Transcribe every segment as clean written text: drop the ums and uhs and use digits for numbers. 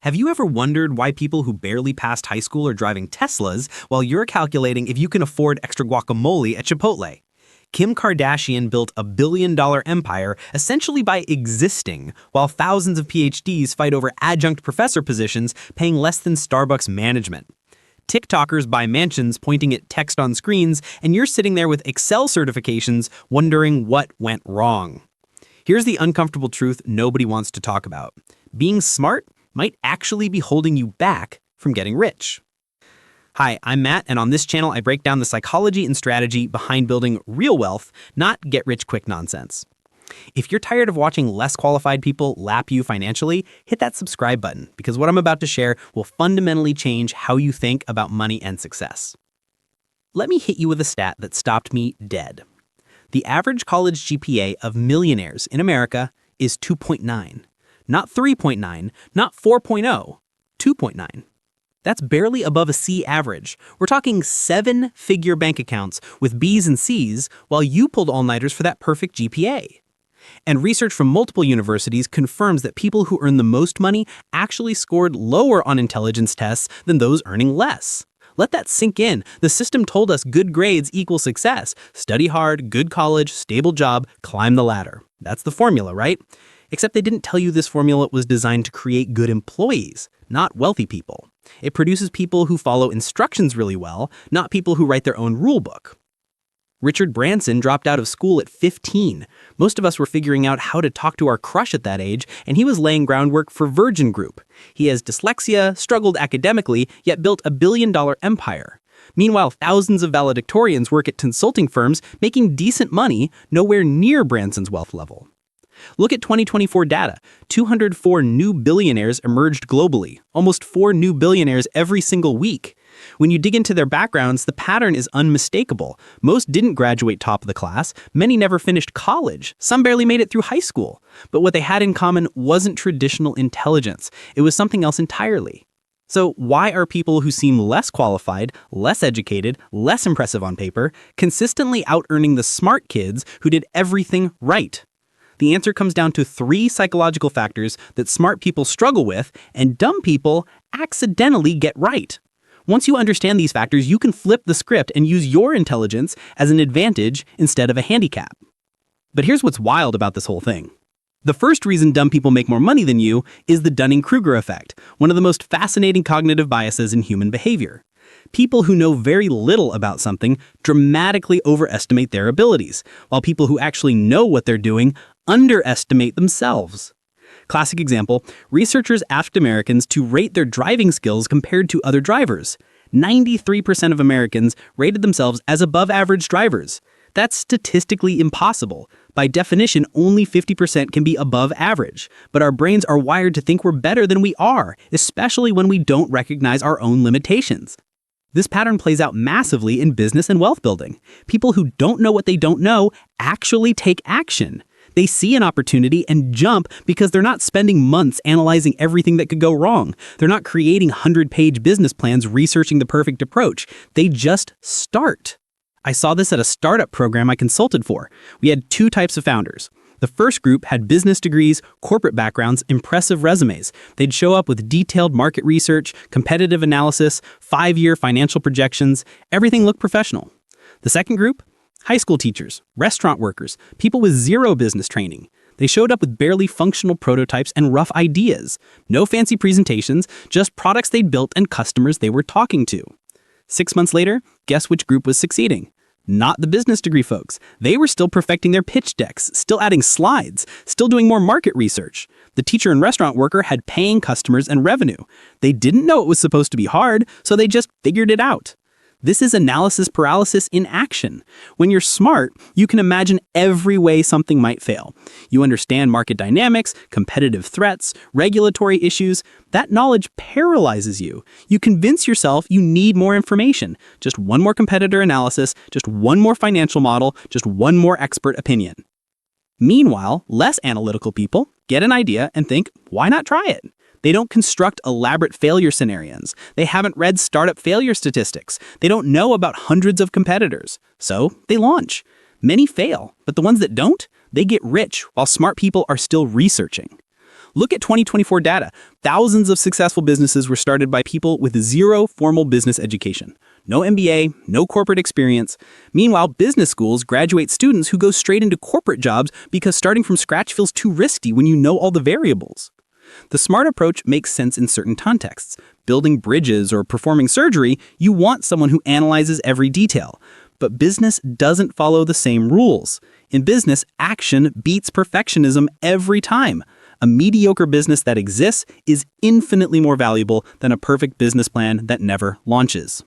Have you ever wondered why people who barely passed high school are driving Teslas while you're calculating if you can afford extra guacamole at Chipotle? Kim Kardashian built a billion-dollar empire essentially by existing, while thousands of PhDs fight over adjunct professor positions paying less than Starbucks management. TikTokers buy mansions pointing at text on screens, and you're sitting there with Excel certifications wondering what went wrong. Here's the uncomfortable truth nobody wants to talk about. Being smart might actually be holding you back from getting rich. Hi, I'm Matt, and on this channel I break down the psychology and strategy behind building real wealth, not get-rich-quick nonsense. If you're tired of watching less qualified people lap you financially, hit that subscribe button, because what I'm about to share will fundamentally change how you think about money and success. Let me hit you with a stat that stopped me dead. The average college GPA of millionaires in America is 2.9. Not 3.9, not 4.0, 2.9. That's barely above a C average. We're talking 7-figure bank accounts with B's and C's while you pulled all-nighters for that perfect GPA. And research from multiple universities confirms that people who earn the most money actually scored lower on intelligence tests than those earning less. Let that sink in. The system told us good grades equal success. Study hard, good college, stable job, climb the ladder. That's the formula, right? Except they didn't tell you this formula was designed to create good employees, not wealthy people. It produces people who follow instructions really well, not people who write their own rule book. Richard Branson dropped out of school at 15. Most of us were figuring out how to talk to our crush at that age, and he was laying groundwork for Virgin Group. He has dyslexia, struggled academically, yet built a billion-dollar empire. Meanwhile, thousands of valedictorians work at consulting firms making decent money, nowhere near Branson's wealth level. Look at 2024 data. 204 new billionaires emerged globally, almost 4 new billionaires every single week. When you dig into their backgrounds, the pattern is unmistakable. Most didn't graduate top of the class, many never finished college, some barely made it through high school. But what they had in common wasn't traditional intelligence, it was something else entirely. So why are people who seem less qualified, less educated, less impressive on paper, consistently out-earning the smart kids who did everything right? The answer comes down to 3 psychological factors that smart people struggle with and dumb people accidentally get right. Once you understand these factors, you can flip the script and use your intelligence as an advantage instead of a handicap. But here's what's wild about this whole thing. The first reason dumb people make more money than you is the Dunning Kruger effect, one of the most fascinating cognitive biases in human behavior. People who know very little about something dramatically overestimate their abilities, while people who actually know what they're doing underestimate themselves. Classic example, researchers asked Americans to rate their driving skills compared to other drivers. 93% of Americans rated themselves as above average drivers. That's statistically impossible. By definition, only 50% can be above average. But our brains are wired to think we're better than we are, especially when we don't recognize our own limitations. This pattern plays out massively in business and wealth building. People who don't know what they don't know actually take action. They see an opportunity and jump because they're not spending months analyzing everything that could go wrong. They're not creating 100-page business plans researching the perfect approach. They just start. I saw this at a startup program I consulted for. We had 2 types of founders. The first group had business degrees, corporate backgrounds, impressive resumes. They'd show up with detailed market research, competitive analysis, 5-year financial projections. Everything looked professional. The second group? High school teachers, restaurant workers, people with 0 business training. They showed up with barely functional prototypes and rough ideas. No fancy presentations, just products they'd built and customers they were talking to. 6 months later, guess which group was succeeding? Not the business degree folks. They were still perfecting their pitch decks, still adding slides, still doing more market research. The teacher and restaurant worker had paying customers and revenue. They didn't know it was supposed to be hard, so they just figured it out. This is analysis paralysis in action. When you're smart, you can imagine every way something might fail. You understand market dynamics, competitive threats, regulatory issues. That knowledge paralyzes you. You convince yourself you need more information. Just one more competitor analysis, just one more financial model, just one more expert opinion. Meanwhile, less analytical people get an idea and think, why not try it? They don't construct elaborate failure scenarios. They haven't read startup failure statistics. They don't know about hundreds of competitors. So they launch. Many fail, but the ones that don't, they get rich while smart people are still researching. Look at 2024 data. Thousands of successful businesses were started by people with zero formal business education. No MBA, no corporate experience. Meanwhile, business schools graduate students who go straight into corporate jobs because starting from scratch feels too risky when you know all the variables. The SMART approach makes sense in certain contexts. Building bridges or performing surgery, you want someone who analyzes every detail. But business doesn't follow the same rules. In business, action beats perfectionism every time. A mediocre business that exists is infinitely more valuable than a perfect business plan that never launches.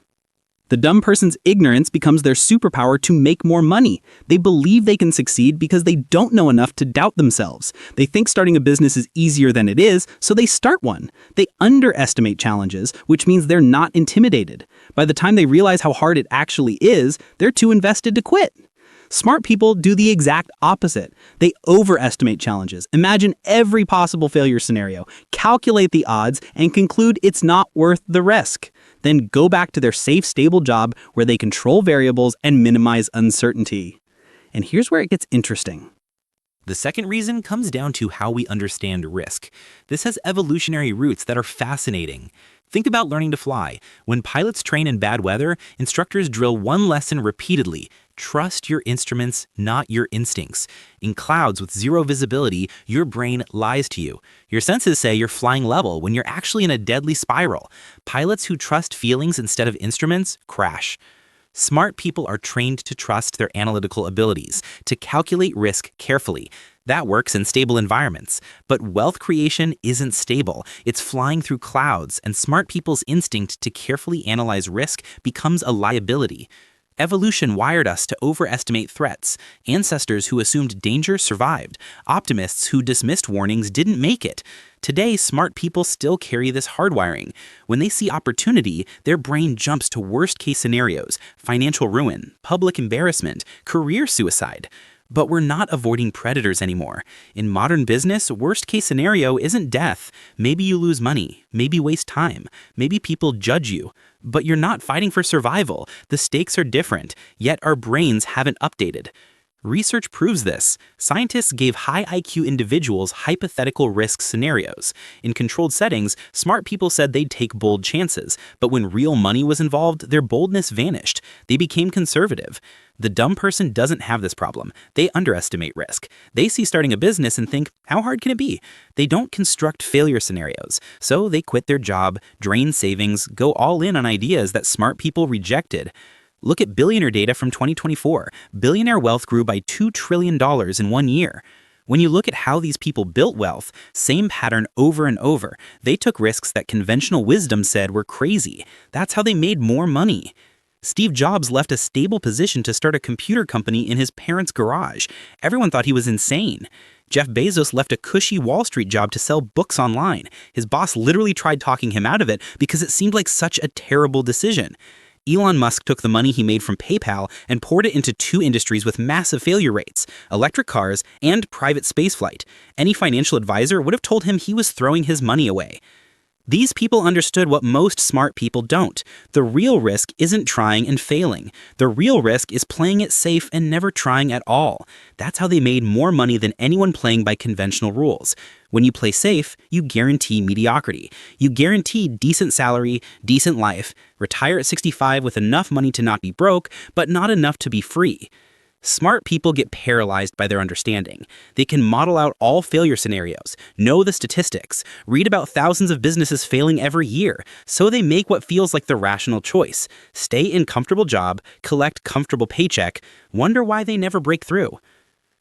The dumb person's ignorance becomes their superpower to make more money. They believe they can succeed because they don't know enough to doubt themselves. They think starting a business is easier than it is, so they start one. They underestimate challenges, which means they're not intimidated. By the time they realize how hard it actually is, they're too invested to quit. Smart people do the exact opposite. They overestimate challenges, imagine every possible failure scenario, calculate the odds, and conclude it's not worth the risk. Then go back to their safe, stable job where they control variables and minimize uncertainty. And here's where it gets interesting. The second reason comes down to how we understand risk. This has evolutionary roots that are fascinating. Think about learning to fly. When pilots train in bad weather, instructors drill one lesson repeatedly. Trust your instruments, not your instincts. In clouds with zero visibility, your brain lies to you. Your senses say you're flying level when you're actually in a deadly spiral. Pilots who trust feelings instead of instruments crash. Smart people are trained to trust their analytical abilities, to calculate risk carefully. That works in stable environments. But wealth creation isn't stable. It's flying through clouds, and smart people's instinct to carefully analyze risk becomes a liability. Evolution wired us to overestimate threats. Ancestors who assumed danger survived. Optimists who dismissed warnings didn't make it. Today, smart people still carry this hardwiring. When they see opportunity, their brain jumps to worst-case scenarios: financial ruin, public embarrassment, career suicide. But we're not avoiding predators anymore. In modern business, worst-case scenario isn't death. Maybe you lose money, maybe waste time, maybe people judge you. But you're not fighting for survival. The stakes are different, yet our brains haven't updated. Research proves this. Scientists gave high IQ individuals hypothetical risk scenarios. In controlled settings, smart people said they'd take bold chances, but when real money was involved, their boldness vanished. They became conservative. The dumb person doesn't have this problem. They underestimate risk. They see starting a business and think, how hard can it be? They don't construct failure scenarios, so they quit their job, drain savings, go all in on ideas that smart people rejected. Look at billionaire data from 2024. Billionaire wealth grew by $2 trillion in 1 year. When you look at how these people built wealth, same pattern over and over. They took risks that conventional wisdom said were crazy. That's how they made more money. Steve Jobs left a stable position to start a computer company in his parents' garage. Everyone thought he was insane. Jeff Bezos left a cushy Wall Street job to sell books online. His boss literally tried talking him out of it because it seemed like such a terrible decision. Elon Musk took the money he made from PayPal and poured it into two industries with massive failure rates: electric cars and private spaceflight. Any financial advisor would have told him he was throwing his money away. These people understood what most smart people don't. The real risk isn't trying and failing. The real risk is playing it safe and never trying at all. That's how they made more money than anyone playing by conventional rules. When you play safe, you guarantee mediocrity. You guarantee decent salary, decent life, retire at 65 with enough money to not be broke, but not enough to be free. Smart people get paralyzed by their understanding. They can model out all failure scenarios, know the statistics, read about thousands of businesses failing every year, so they make what feels like the rational choice: stay in comfortable job, collect comfortable paycheck, wonder why they never break through.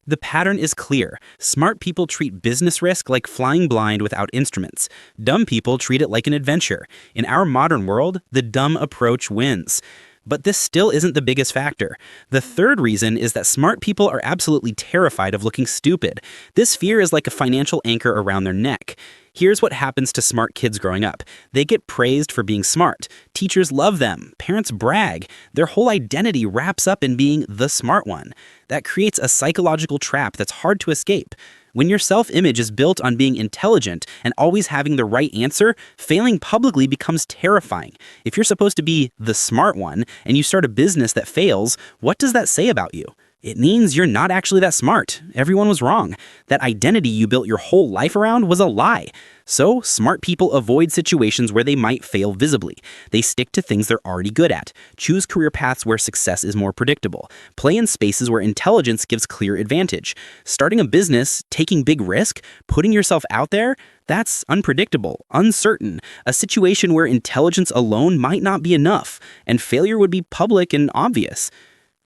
The pattern is clear. Smart people treat business risk like flying blind without instruments. Dumb people treat it like an adventure. In our modern world, the dumb approach wins. But this still isn't the biggest factor. The third reason is that smart people are absolutely terrified of looking stupid. This fear is like a financial anchor around their neck. Here's what happens to smart kids growing up. They get praised for being smart. Teachers love them. Parents brag. Their whole identity wraps up in being the smart one. That creates a psychological trap that's hard to escape. When your self-image is built on being intelligent and always having the right answer, failing publicly becomes terrifying. If you're supposed to be the smart one and you start a business that fails, what does that say about you? It means you're not actually that smart. Everyone was wrong. That identity you built your whole life around was a lie. So, smart people avoid situations where they might fail visibly. They stick to things they're already good at, choose career paths where success is more predictable, play in spaces where intelligence gives clear advantage. Starting a business, taking big risk, putting yourself out there, that's unpredictable, uncertain, a situation where intelligence alone might not be enough, and failure would be public and obvious.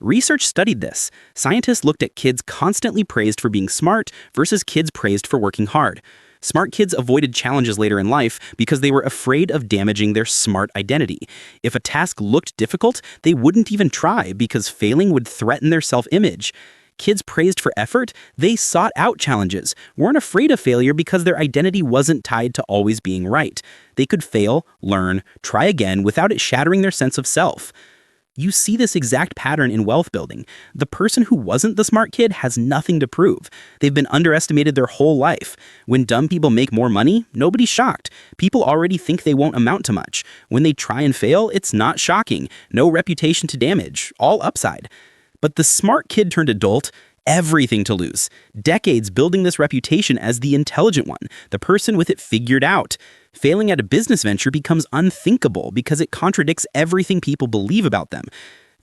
Research studied this. Scientists looked at kids constantly praised for being smart versus kids praised for working hard. Smart kids avoided challenges later in life because they were afraid of damaging their smart identity. If a task looked difficult, they wouldn't even try because failing would threaten their self-image. Kids praised for effort, they sought out challenges, weren't afraid of failure because their identity wasn't tied to always being right. They could fail, learn, try again without it shattering their sense of self. You see this exact pattern in wealth building. The person who wasn't the smart kid has nothing to prove. They've been underestimated their whole life. When dumb people make more money, nobody's shocked. People already think they won't amount to much. When they try and fail, it's not shocking. No reputation to damage, all upside. But the smart kid turned adult, everything to lose. Decades building this reputation as the intelligent one, the person with it figured out. Failing at a business venture becomes unthinkable because it contradicts everything people believe about them.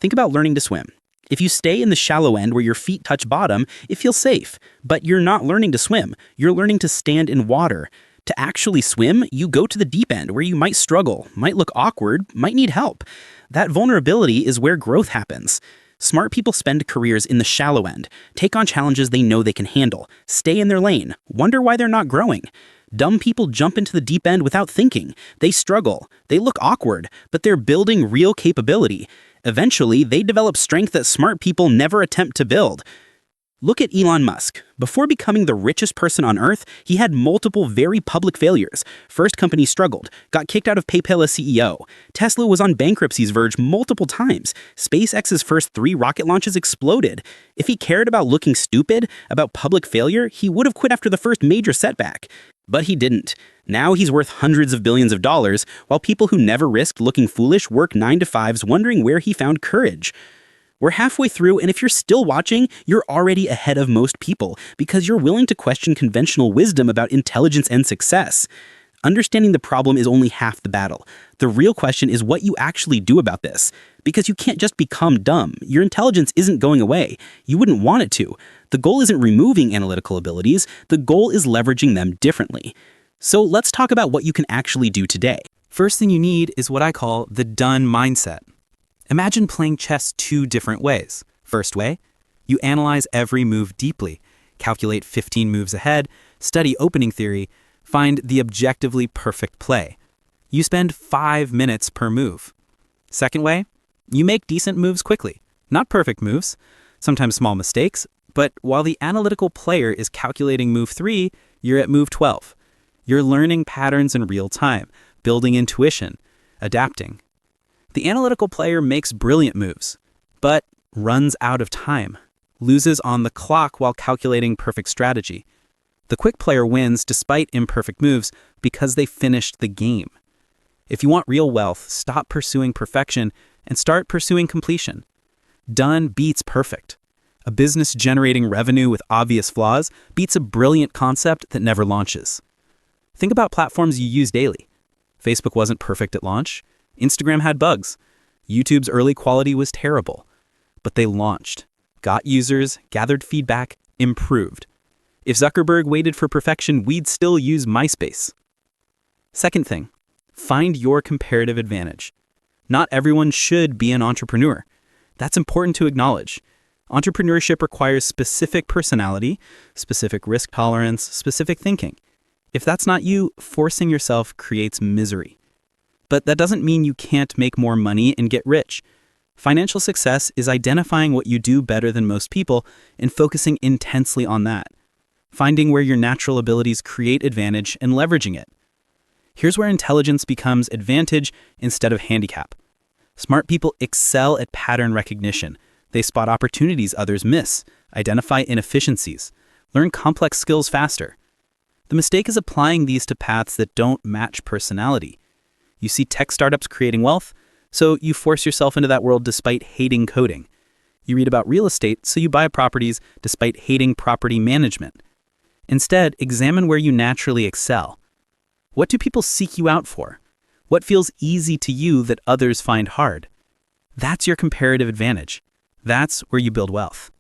Think about learning to swim. If you stay in the shallow end where your feet touch bottom, it feels safe. But you're not learning to swim. You're learning to stand in water. To actually swim, you go to the deep end where you might struggle, might look awkward, might need help. That vulnerability is where growth happens. Smart people spend careers in the shallow end, take on challenges they know they can handle, stay in their lane, wonder why they're not growing. Dumb people jump into the deep end without thinking. They struggle. They look awkward, but they're building real capability. Eventually, they develop strength that smart people never attempt to build. Look at Elon Musk. Before becoming the richest person on Earth, he had multiple very public failures. First company struggled, got kicked out of PayPal as CEO. Tesla was on bankruptcy's verge multiple times. SpaceX's first 3 rocket launches exploded. If he cared about looking stupid, about public failure, he would have quit after the first major setback. But he didn't. Now he's worth hundreds of billions of dollars, while people who never risked looking foolish work 9-to-5s wondering where he found courage. We're halfway through, and if you're still watching, you're already ahead of most people because you're willing to question conventional wisdom about intelligence and success. Understanding the problem is only half the battle. The real question is what you actually do about this. Because you can't just become dumb. Your intelligence isn't going away. You wouldn't want it to. The goal isn't removing analytical abilities. The goal is leveraging them differently. So let's talk about what you can actually do today. First thing you need is what I call the done mindset. Imagine playing chess 2 different ways. First way, you analyze every move deeply, calculate 15 moves ahead, study opening theory, find the objectively perfect play. You spend 5 minutes per move. Second way, you make decent moves quickly. Not perfect moves, sometimes small mistakes, but while the analytical player is calculating move 3, you're at move 12. You're learning patterns in real time, building intuition, adapting. The analytical player makes brilliant moves, but runs out of time, loses on the clock while calculating perfect strategy. The quick player wins despite imperfect moves because they finished the game. If you want real wealth, stop pursuing perfection and start pursuing completion. Done beats perfect. A business generating revenue with obvious flaws beats a brilliant concept that never launches. Think about platforms you use daily. Facebook wasn't perfect at launch. Instagram had bugs. YouTube's early quality was terrible. But they launched, got users, gathered feedback, improved. If Zuckerberg waited for perfection, we'd still use MySpace. Second thing, find your comparative advantage. Not everyone should be an entrepreneur. That's important to acknowledge. Entrepreneurship requires specific personality, specific risk tolerance, specific thinking. If that's not you, forcing yourself creates misery. But that doesn't mean you can't make more money and get rich. Financial success is identifying what you do better than most people and focusing intensely on that. Finding where your natural abilities create advantage and leveraging it. Here's where intelligence becomes advantage instead of handicap. Smart people excel at pattern recognition. They spot opportunities others miss, identify inefficiencies, learn complex skills faster. The mistake is applying these to paths that don't match personality. You see tech startups creating wealth, so you force yourself into that world despite hating coding. You read about real estate, so you buy properties despite hating property management. Instead, examine where you naturally excel. What do people seek you out for? What feels easy to you that others find hard? That's your comparative advantage. That's where you build wealth.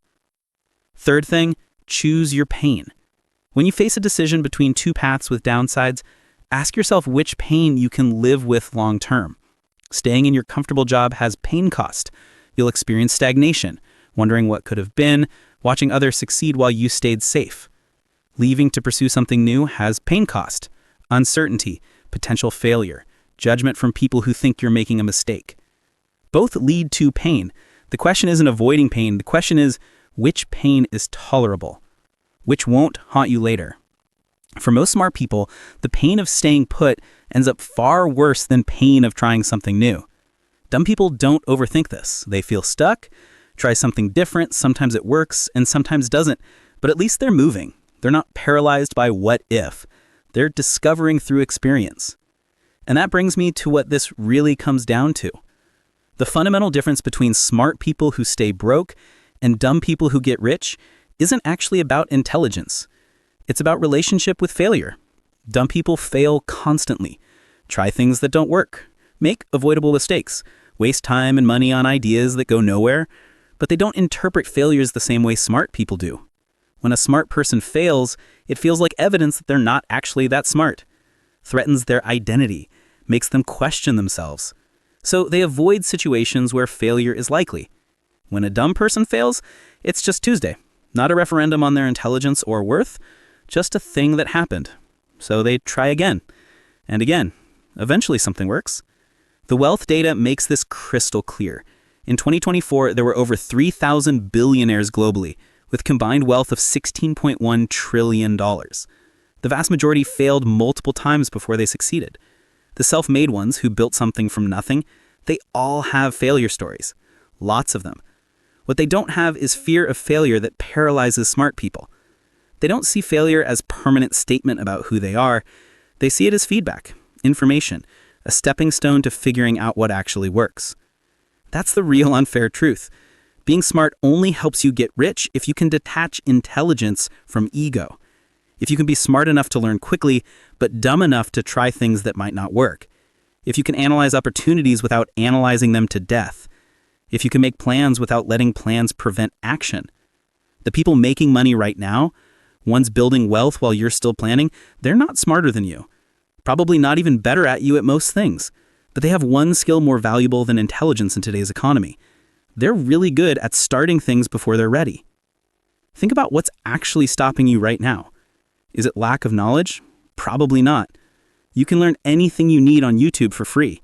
Third thing, choose your pain. When you face a decision between two paths with downsides, ask yourself which pain you can live with long term. Staying in your comfortable job has pain cost. You'll experience stagnation, wondering what could have been, watching others succeed while you stayed safe. Leaving to pursue something new has pain cost, uncertainty, potential failure, judgment from people who think you're making a mistake. Both lead to pain. The question isn't avoiding pain. The question is, which pain is tolerable? Which won't haunt you later? For most smart people, the pain of staying put ends up far worse than pain of trying something new. Dumb people don't overthink this. They feel stuck, try something different, sometimes it works, and sometimes doesn't, but at least they're moving. They're not paralyzed by what if. They're discovering through experience. And that brings me to what this really comes down to. The fundamental difference between smart people who stay broke and dumb people who get rich isn't actually about intelligence. It's about relationship with failure. Dumb people fail constantly, try things that don't work, make avoidable mistakes, waste time and money on ideas that go nowhere, but they don't interpret failures the same way smart people do. When a smart person fails, it feels like evidence that they're not actually that smart, threatens their identity, makes them question themselves. So they avoid situations where failure is likely. When a dumb person fails, it's just Tuesday, not a referendum on their intelligence or worth, just a thing that happened. So they try again and again. Eventually something works. The wealth data makes this crystal clear. In 2024, there were over 3,000 billionaires globally, with combined wealth of $16.1 trillion. The vast majority failed multiple times before they succeeded. The self-made ones who built something from nothing, they all have failure stories. Lots of them. What they don't have is fear of failure that paralyzes smart people. They don't see failure as permanent statement about who they are. They see it as feedback, information, a stepping stone to figuring out what actually works. That's the real unfair truth. Being smart only helps you get rich if you can detach intelligence from ego. If you can be smart enough to learn quickly, but dumb enough to try things that might not work. If you can analyze opportunities without analyzing them to death. If you can make plans without letting plans prevent action. The people making money right now, ones building wealth while you're still planning, they're not smarter than you. Probably not even better at you at most things. But they have one skill more valuable than intelligence in today's economy. They're really good at starting things before they're ready. Think about what's actually stopping you right now. Is it lack of knowledge? Probably not. You can learn anything you need on YouTube for free.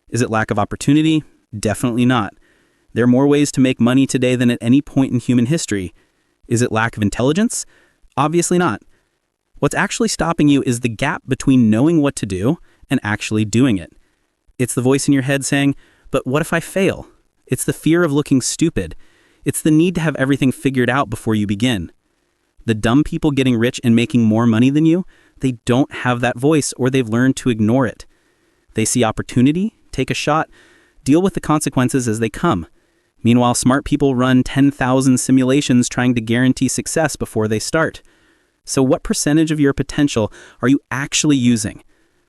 Is it lack of opportunity? Definitely not. There are more ways to make money today than at any point in human history. Is it lack of intelligence? Obviously not. What's actually stopping you is the gap between knowing what to do and actually doing it. It's the voice in your head saying, but what if I fail? It's the fear of looking stupid. It's the need to have everything figured out before you begin. The dumb people getting rich and making more money than you, they don't have that voice or they've learned to ignore it. They see opportunity, take a shot, deal with the consequences as they come. Meanwhile, smart people run 10,000 simulations trying to guarantee success before they start. So what percentage of your potential are you actually using?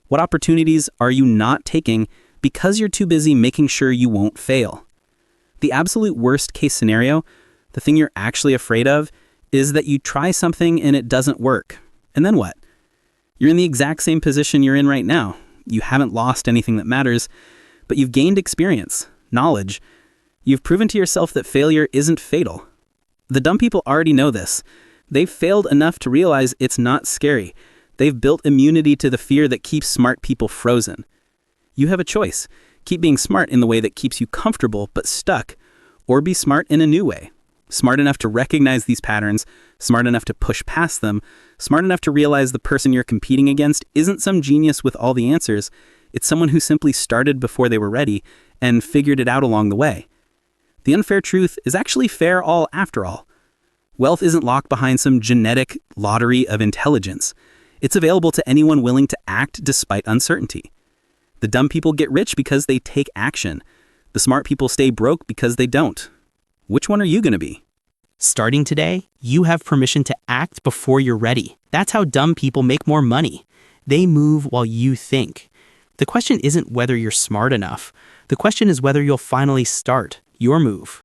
What opportunities are you not taking because you're too busy making sure you won't fail? The absolute worst case scenario, the thing you're actually afraid of, is that you try something and it doesn't work. And then what? You're in the exact same position you're in right now. You haven't lost anything that matters, but you've gained experience, knowledge. You've proven to yourself that failure isn't fatal. The dumb people already know this. They've failed enough to realize it's not scary. They've built immunity to the fear that keeps smart people frozen. You have a choice. Keep being smart in the way that keeps you comfortable but stuck, or be smart in a new way. Smart enough to recognize these patterns, smart enough to push past them, smart enough to realize the person you're competing against isn't some genius with all the answers. It's someone who simply started before they were ready and figured it out along the way. The unfair truth is actually fair all after all. Wealth isn't locked behind some genetic lottery of intelligence. It's available to anyone willing to act despite uncertainty. The dumb people get rich because they take action. The smart people stay broke because they don't. Which one are you going to be? Starting today, you have permission to act before you're ready. That's how dumb people make more money. They move while you think. The question isn't whether you're smart enough. The question is whether you'll finally start your move.